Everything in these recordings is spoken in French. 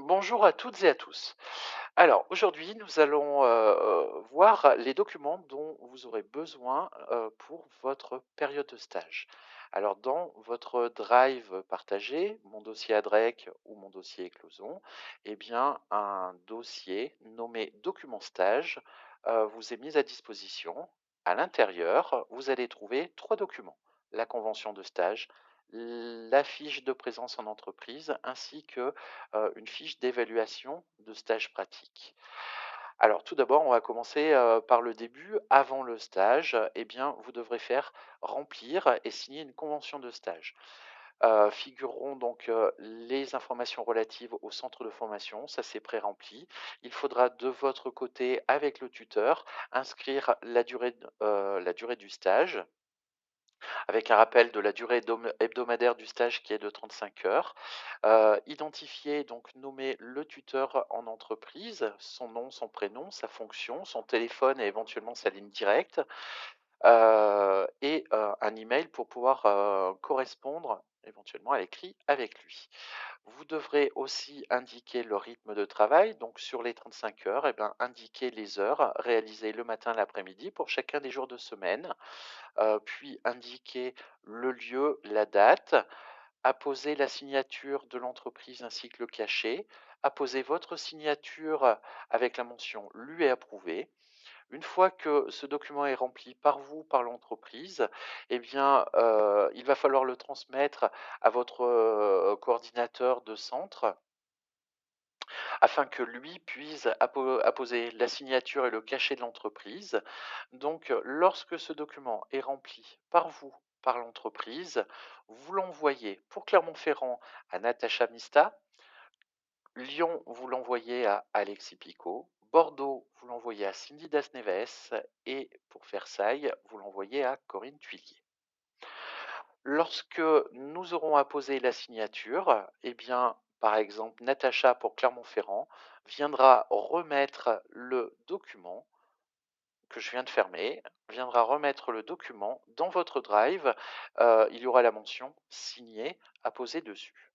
Bonjour à toutes et à tous. Alors aujourd'hui, nous allons voir les documents dont vous aurez besoin pour votre période de stage. Alors dans votre drive partagé, mon dossier ADREC ou mon dossier Écloson, eh bien un dossier nommé document stage vous est mis à disposition. À l'intérieur, vous allez trouver trois documents: la convention de stage, la fiche de présence en entreprise ainsi que une fiche d'évaluation de stage pratique. Alors tout d'abord, on va commencer, par le début. Avant le stage, eh bien, vous devrez faire remplir et signer une convention de stage. Figureront donc, les informations relatives au centre de formation, ça c'est pré-rempli. Il faudra de votre côté, avec le tuteur, inscrire la durée du stage, avec un rappel de la durée hebdomadaire du stage qui est de 35 heures. Identifier, donc nommer le tuteur en entreprise, son nom, son prénom, sa fonction, son téléphone et éventuellement sa ligne directe, et un email pour pouvoir, correspondre éventuellement à l'écrit avec lui. Vous devrez aussi indiquer le rythme de travail, donc sur les 35 heures, et ben, indiquer les heures réalisées le matin, l'après-midi pour chacun des jours de semaine, puis indiquer le lieu, la date, apposer la signature de l'entreprise ainsi que le cachet, apposer votre signature avec la mention «Lu et approuvé». Une fois que ce document est rempli par vous, par l'entreprise, eh bien, il va falloir le transmettre à votre, coordinateur de centre afin que lui puisse apposer la signature et le cachet de l'entreprise. Donc, lorsque ce document est rempli par vous, par l'entreprise, vous l'envoyez pour Clermont-Ferrand à Natacha Mista, Lyon, vous l'envoyez à Alexis Picot, Bordeaux, vous l'envoyez à Cindy Dasneves et pour Versailles, vous l'envoyez à Corinne Thuillier. Lorsque nous aurons apposé la signature, eh bien, par exemple, Natacha pour Clermont-Ferrand viendra remettre le document que je viens de fermer, viendra remettre le document dans votre drive. Il y aura la mention signé apposée dessus.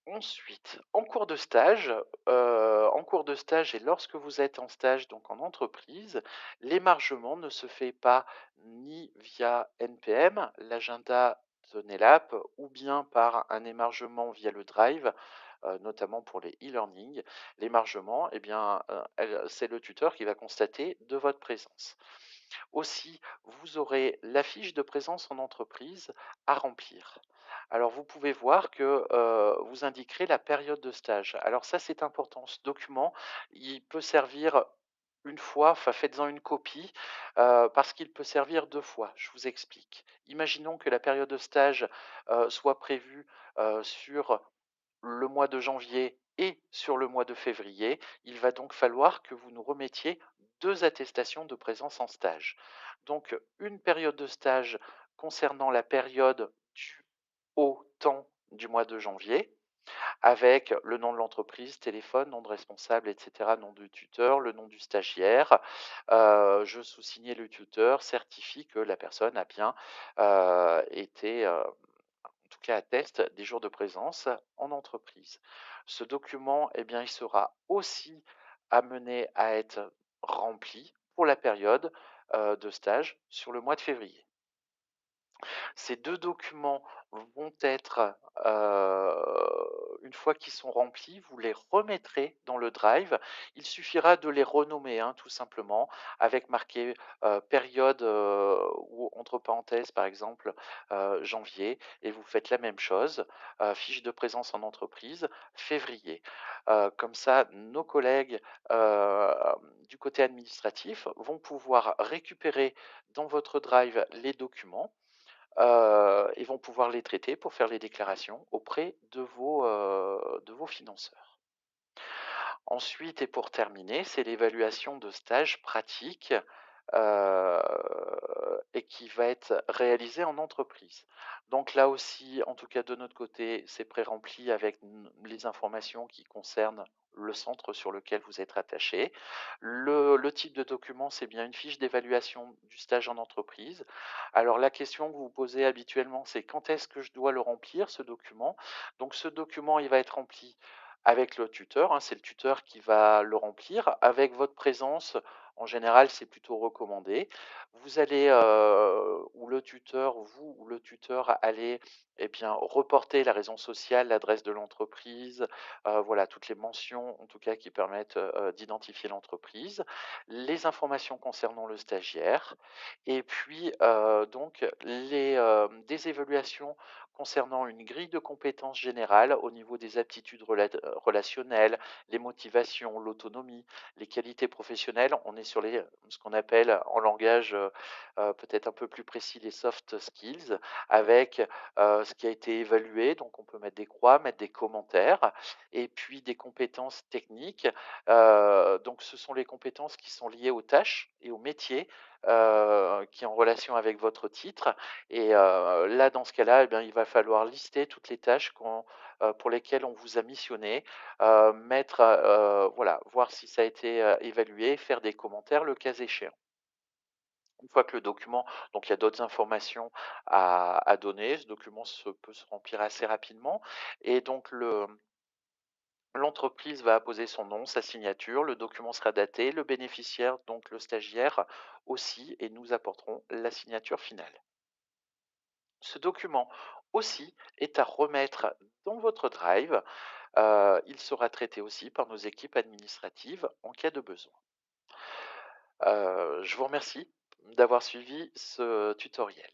Ensuite, en cours de stage et lorsque vous êtes en stage, donc en entreprise, l'émargement ne se fait pas ni via NPM, l'agenda de NELAP, ou bien par un émargement via le Drive, notamment pour les e-learning. L'émargement, eh bien, c'est le tuteur qui va constater de votre présence. Aussi, vous aurez la fiche de présence en entreprise à remplir. Alors vous pouvez voir que, vous indiquerez la période de stage. Alors ça, c'est important. Ce document, il peut servir une fois, enfin faites-en une copie, parce qu'il peut servir 2 fois. Je vous explique. Imaginons que la période de stage, soit prévue, sur le mois de janvier et sur le mois de février. Il va donc falloir que vous nous remettiez 2 attestations de présence en stage. Donc une période de stage concernant la période du au temps du mois de janvier, avec le nom de l'entreprise, téléphone, nom de responsable, et cetera, nom du tuteur, le nom du stagiaire. Je sous-signais le tuteur, certifie que la personne a bien, été, en tout cas atteste des jours de présence en entreprise. Ce document, eh bien, il sera aussi amené à être rempli pour la période, de stage sur le mois de février. Ces 2 documents vont être, une fois qu'ils sont remplis, vous les remettrez dans le drive. Il suffira de les renommer, hein, tout simplement, avec marqué, période, ou entre parenthèses, par exemple, janvier, et vous faites la même chose, fiche de présence en entreprise, février. Comme ça, nos collègues, du côté administratif vont pouvoir récupérer dans votre drive les documents, et vont pouvoir les traiter pour faire les déclarations auprès de vos financeurs. Ensuite et pour terminer, c'est l'évaluation de stage pratique, heu et qui va être réalisée en entreprise. Donc là aussi, en tout cas de notre côté, c'est pré-rempli avec les informations qui concernent le centre sur lequel vous êtes rattaché. Le type de document, c'est bien une fiche d'évaluation du stage en entreprise. Alors la question que vous vous posez habituellement, c'est: «Quand est-ce que je dois le remplir ce document?» Donc ce document, il va être rempli avec le tuteur, hein, c'est le tuteur qui va le remplir. Avec votre présence, en général, c'est plutôt recommandé. Vous allez, ou le tuteur, vous ou le tuteur allez, eh bien, reporter la raison sociale, l'adresse de l'entreprise, voilà, toutes les mentions, en tout cas, qui permettent, d'identifier l'entreprise, les informations concernant le stagiaire et puis, donc des évaluations concernant une grille de compétences générales au niveau des aptitudes relationnelles, les motivations, l'autonomie, les qualités professionnelles. On est sur ce qu'on appelle en langage peut-être un peu plus précis les soft skills avec ce qui a été évalué. Donc on peut mettre des croix, mettre des commentaires et puis des compétences techniques. Donc ce sont les compétences qui sont liées aux tâches et aux métiers qui est en relation avec votre titre et là, dans ce cas-là, eh bien, il va falloir lister toutes les tâches pour lesquelles on vous a missionné, mettre, voilà, voir si ça a été, évalué, faire des commentaires le cas échéant. Une fois que le document donc il y a d'autres informations à donner, ce document peut se remplir assez rapidement et donc l'entreprise va apposer son nom, sa signature, le document sera daté, le bénéficiaire, donc le stagiaire aussi et nous apporterons la signature finale. Ce document aussi est à remettre dans votre Drive. Il sera traité aussi par nos équipes administratives en cas de besoin. Je vous remercie d'avoir suivi ce tutoriel.